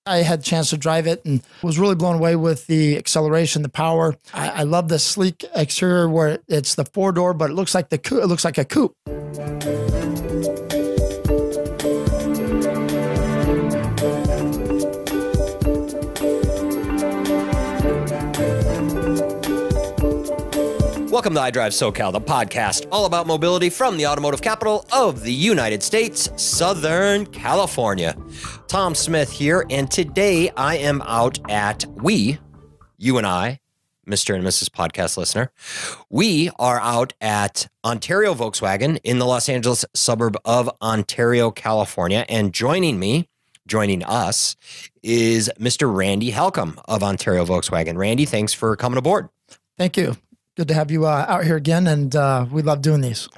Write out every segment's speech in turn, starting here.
I had a chance to drive it and was really blown away with the acceleration, the power. I love the sleek exterior where it's the 4-door, but it looks like it looks like a coupe. Welcome to iDriveSoCal, the podcast all about mobility from the automotive capital of the United States, Southern California. Tom Smith here, and today I am out at you and I, Mr. and Mrs. Podcast listener, we are out at Ontario Volkswagen in the Los Angeles suburb of Ontario, California, and joining us is Mr. Randy Helcom of Ontario Volkswagen. Randy, thanks for coming aboard. Thank you. Good to have you out here again, and we love doing these.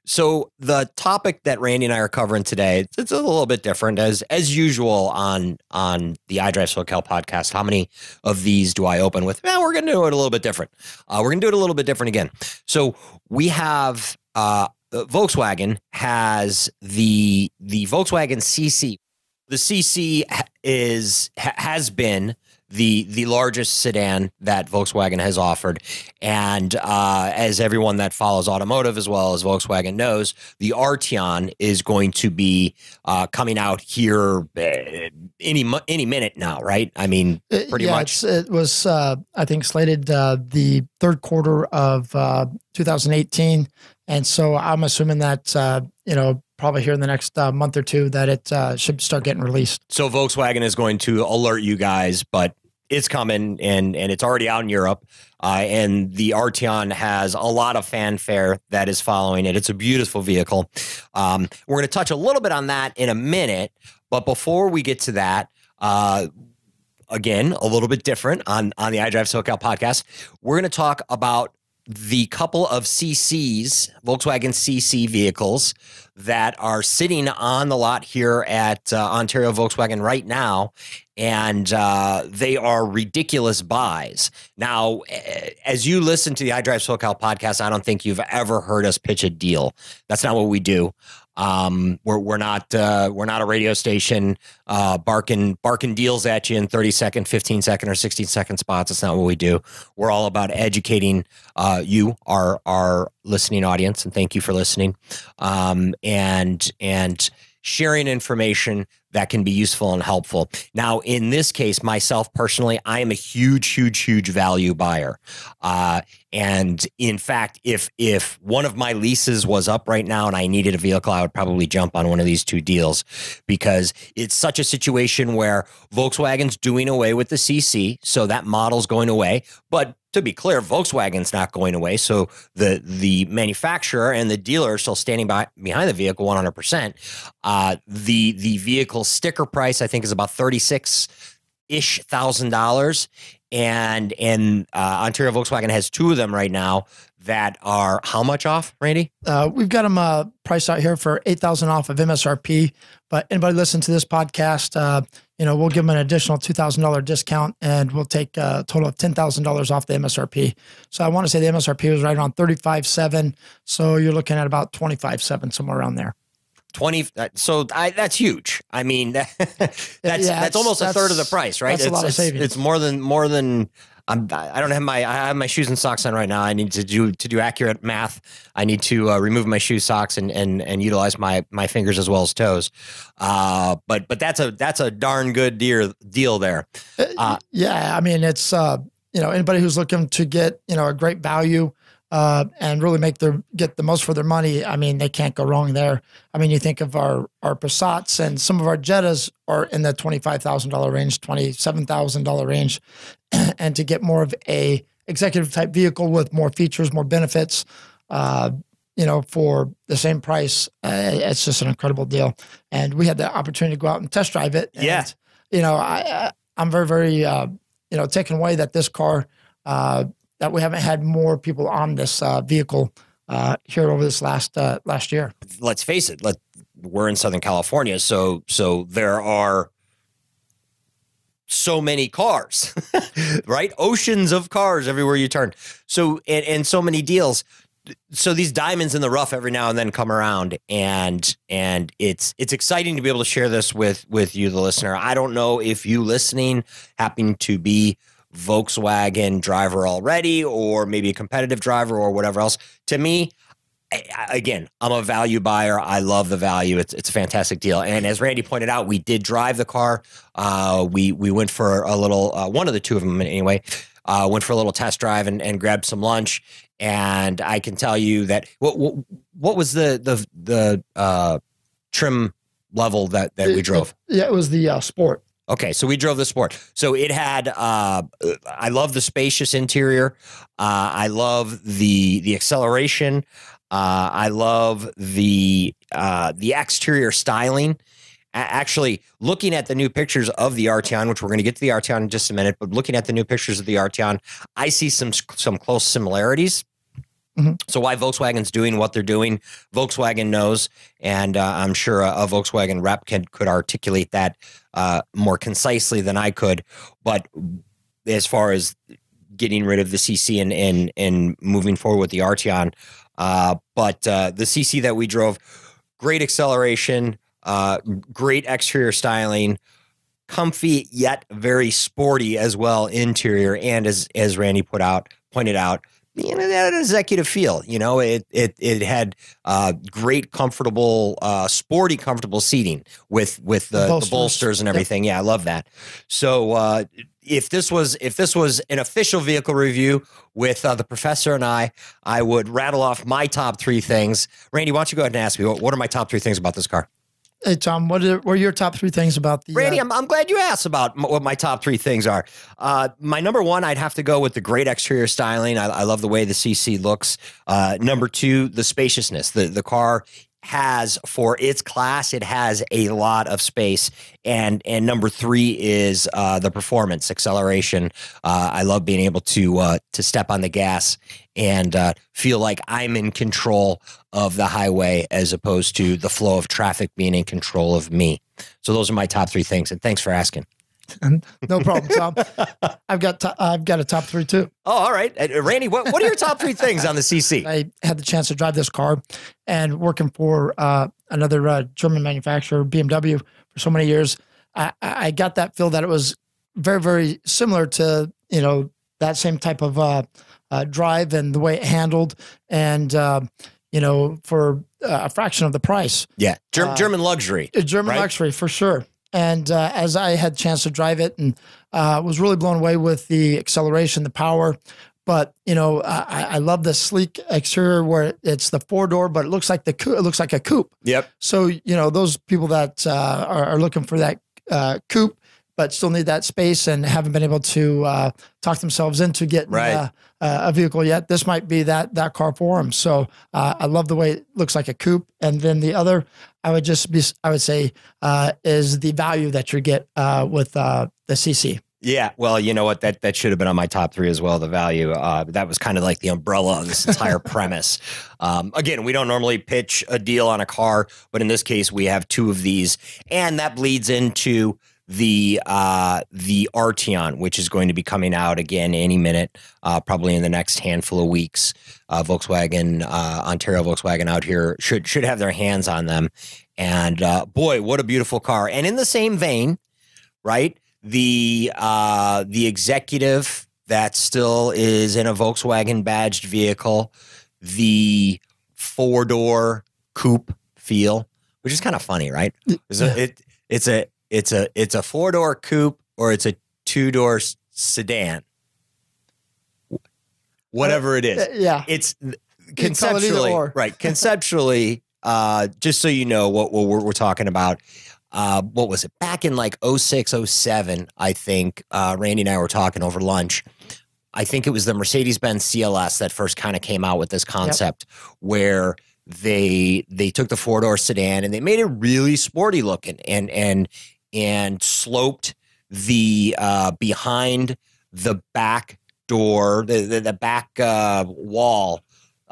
So the topic that Randy and I are covering today, it's a little bit different as usual on the iDriveSoCal podcast. How many of these do I open with? We're going to do it a little bit different. We're going to do it a little bit different again. So we have Volkswagen has the Volkswagen CC. The CC has been the largest sedan that Volkswagen has offered. And as everyone that follows automotive as well as Volkswagen knows, the Arteon is going to be coming out here any minute now, right? I mean, pretty much. It was, I think, slated the third quarter of 2018. And so I'm assuming that, probably here in the next month or two that it should start getting released. So Volkswagen is going to alert you guys, but it's coming and it's already out in Europe. And the Arteon has a lot of fanfare that is following it. It's a beautiful vehicle. We're going to touch a little bit on that in a minute. But before we get to that, again, a little bit different on the iDriveSoCal podcast, we're going to talk about the couple of CCs, Volkswagen CC vehicles that are sitting on the lot here at Ontario Volkswagen right now, and they are ridiculous buys. Now, as you listen to the iDriveSoCal podcast, I don't think you've ever heard us pitch a deal. That's not what we do. We're not a radio station barking deals at you in 30-second, 15-second, or 16-second spots. That's not what we do. We're all about educating you, our listening audience, and thank you for listening. And sharing information that can be useful and helpful. Now, in this case, myself personally, I am a huge value buyer. And in fact, if one of my leases was up right now and I needed a vehicle, I would probably jump on one of these two deals because it's such a situation where Volkswagen's doing away with the CC. So that model's going away. But to be clear, Volkswagen's not going away. So the manufacturer and the dealer are still standing behind the vehicle 100%. The vehicle sticker price, I think, is about $36,000-ish. And Ontario Volkswagen has two of them right now that are how much off, Randy? We've got them priced out here for $8,000 off of MSRP. But anybody listen to this podcast, we'll give them an additional $2,000 discount, and we'll take a total of $10,000 off the MSRP. So I want to say the MSRP was right around $35,700. So you're looking at about $25,700, somewhere around there. That's huge. I mean, that's almost a third of the price, right? That's a lot of savings. It's more than. I have my shoes and socks on right now. I need to do accurate math. I need to remove my shoes, socks, and utilize my fingers as well as toes. But that's a darn good deal there. I mean, it's anybody who's looking to get a great value. And really get the most for their money. I mean, they can't go wrong there. I mean, you think of our Passats, and some of our Jettas are in the $25,000 range, $27,000 range. And to get more of a executive type vehicle with more features, more benefits, for the same price, it's just an incredible deal. And we had the opportunity to go out and test drive it. And, I'm very, very, taken away that this car, that we haven't had more people on this vehicle here over this last year. Let's face it. We're in Southern California, so there are so many cars, right? Oceans of cars everywhere you turn. So and so many deals. so these diamonds in the rough every now and then come around, and it's exciting to be able to share this with you, the listener. I don't know if you listening happen to be Volkswagen driver already, or maybe a competitive driver or whatever else. To me, again, I'm a value buyer. I love the value. It's a fantastic deal. And as Randy pointed out, we did drive the car. We went for a little, one of the two of them anyway, went for a little test drive and grabbed some lunch. And I can tell you that what was the trim level that we drove? It was the Sport. Okay, so we drove the Sport. So it had, I love the spacious interior. I love the acceleration. I love the exterior styling. Actually, looking at the new pictures of the Arteon, which we're going to get to the Arteon in just a minute, but looking at the new pictures of the Arteon, I see some close similarities. Mm-hmm. So why Volkswagen's doing what they're doing, Volkswagen knows, and I'm sure a Volkswagen rep could articulate that more concisely than I could. But as far as getting rid of the CC and moving forward with the Arteon, but the CC that we drove, great acceleration, great exterior styling, comfy yet very sporty as well interior, and as Randy pointed out. You know, that executive feel, you know, it had great, comfortable, sporty, comfortable seating with the bolsters and everything. Yep. Yeah, I love that. So if this was an official vehicle review with the professor and I would rattle off my top 3 things. Randy, why don't you go ahead and ask me, what are my top 3 things about this car? Hey, Tom, what are your top 3 things about the... Randy, I'm glad you asked about what my top 3 things are. My number 1, I'd have to go with the great exterior styling. I love the way the CC looks. Number 2, the spaciousness. The car has, for its class, it has a lot of space. And number 3 is the performance, acceleration. I love being able to step on the gas and feel like I'm in control of the highway as opposed to the flow of traffic being in control of me. So those are my top 3 things. And thanks for asking. No problem, Tom. I've got a top 3 too. Oh, all right. Randy, what are your top 3 things on the CC? I had the chance to drive this car, and working for another German manufacturer, BMW, for so many years, I got that feel that it was very, very similar to, you know, that same type of drive and the way it handled, and you know, for a fraction of the price. Yeah, German luxury. German luxury, for sure. And as I had a chance to drive it, and was really blown away with the acceleration, the power. But you know, I love the sleek exterior where it's the 4-door, but it looks like it looks like a coupe. Yep. So you know, those people that are looking for that coupe, but still need that space and haven't been able to talk themselves into getting a vehicle yet, this might be that car for them. So I love the way it looks like a coupe. And then the other, I would say, is the value that you get with the CC. Yeah, well, you know what? That should have been on my top 3 as well, the value. That was kind of like the umbrella of this entire premise. Again, we don't normally pitch a deal on a car, but in this case, we have 2 of these. And that bleeds into the Arteon, which is going to be coming out again any minute, probably in the next handful of weeks. Volkswagen, Ontario Volkswagen out here should have their hands on them. And boy, what a beautiful car. And in the same vein, right, the executive that still is in a Volkswagen badged vehicle, the 4-door coupe feel, which is kind of funny, right? It's a 4-door coupe, or it's a 2-door sedan. Whatever it is. Yeah. It's conceptually, right. Conceptually, just so you know what we're talking about. What was it? Back in like 06, 07, I think, Randy and I were talking over lunch. I think it was the Mercedes-Benz CLS that first kind of came out with this concept, where they took the 4-door sedan and they made it really sporty looking and sloped the behind the back door, the back wall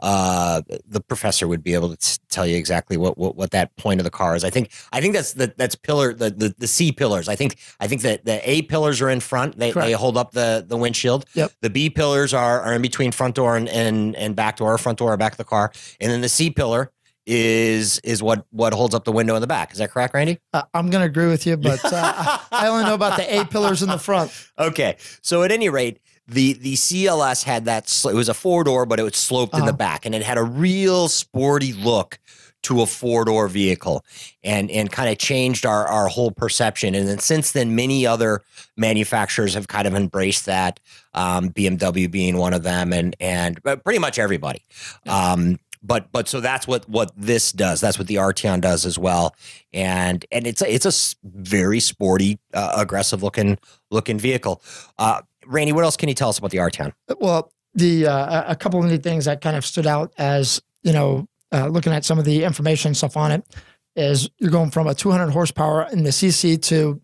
the professor would be able to tell you exactly what that point of the car is. I think that's pillar the C pillars. I think that the A pillars are in front. They hold up the windshield. Yep. The B pillars are in between front door and back door, front door or back of the car, and then the C pillar is what holds up the window in the back. Is that correct, Randy? I'm going to agree with you, but I only know about the A pillars in the front. Okay, so at any rate, the CLS had that. It was a 4-door, but it was sloped in the back, and it had a real sporty look to a 4-door vehicle, and kind of changed our whole perception. And then since then, many other manufacturers have kind of embraced that. BMW being one of them, and pretty much everybody. Yeah. But so that's what this does. That's what the Arteon does as well, and it's a very sporty, aggressive looking vehicle. Randy, what else can you tell us about the Arteon? Well, a couple of neat things that kind of stood out as looking at some of the information stuff on it is you're going from a 200 horsepower in the CC to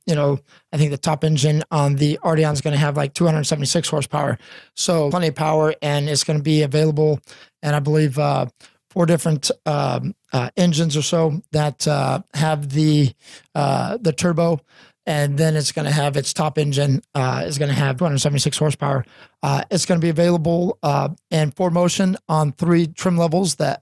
I think the top engine on the Arteon is going to have like 276 horsepower, so plenty of power, and it's going to be available. And I believe 4 different engines or so that have the turbo, and then it's going to have its top engine is going to have 276 horsepower. It's going to be available in 4Motion on 3 trim levels: the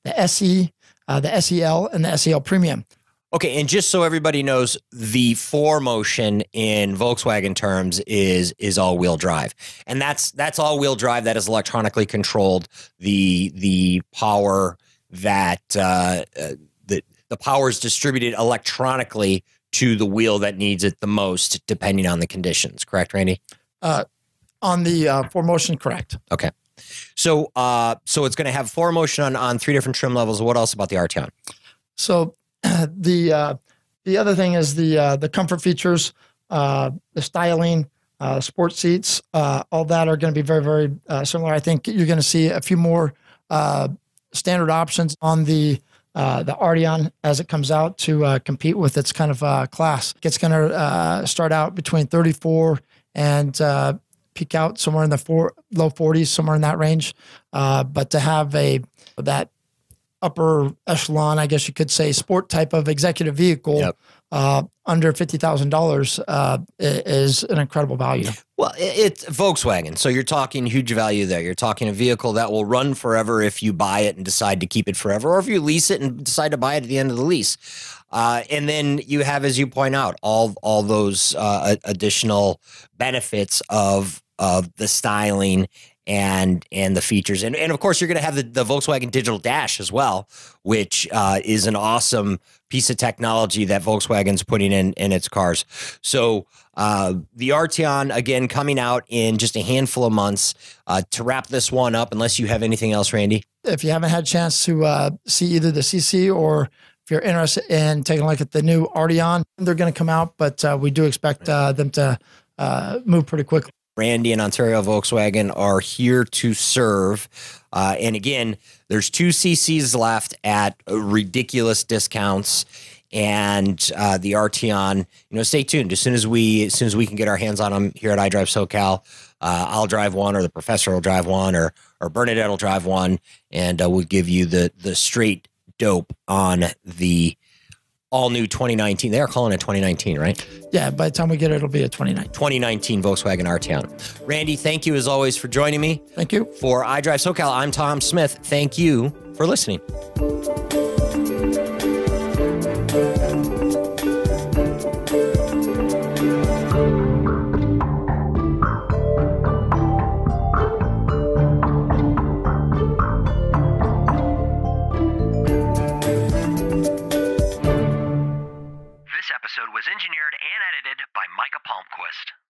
SE, the SEL, and the SEL Premium. Okay, and just so everybody knows, the 4Motion in Volkswagen terms is all-wheel drive, and that's all-wheel drive that is electronically controlled. The power that the power is distributed electronically to the wheel that needs it the most, depending on the conditions. Correct, Randy? On the 4Motion, correct. Okay, so it's going to have 4Motion on 3 different trim levels. What else about the Arteon? So the other thing is the comfort features, the styling, sport seats, all that are going to be very, very similar. I think you're going to see a few more standard options on the Arteon as it comes out to compete with its kind of class. It's going to start out between 34 and peak out somewhere in the low 40s, somewhere in that range. But to have that upper echelon, I guess you could say, sport type of executive vehicle, yep, under $50,000 is an incredible value. Well, it's Volkswagen, so you're talking huge value there. You're talking a vehicle that will run forever if you buy it and decide to keep it forever, or if you lease it and decide to buy it at the end of the lease. And then you have, as you point out, all those additional benefits of the styling and the features. And of course, you're going to have the Volkswagen Digital Dash as well, which is an awesome piece of technology that Volkswagen's putting in its cars. So the Arteon, again, coming out in just a handful of months. To wrap this one up, unless you have anything else, Randy? If you haven't had a chance to see either the CC, or if you're interested in taking a look at the new Arteon, they're going to come out, but we do expect them to move pretty quickly. Randy and Ontario Volkswagen are here to serve. And again, there's 2 CCs left at ridiculous discounts. And the Arteon, stay tuned. As soon as we can get our hands on them here at iDriveSoCal, I'll drive one, or the professor will drive one, or Bernadette will drive one, and we'll give you the straight dope on the all-new 2019. They are calling it 2019, right? Yeah, by the time we get it, it'll be a 2019 Volkswagen Arteon. Randy, thank you as always for joining me. Thank you. For iDriveSoCal, I'm Tom Smith. Thank you for listening. This episode was engineered and edited by Micah Palmquist.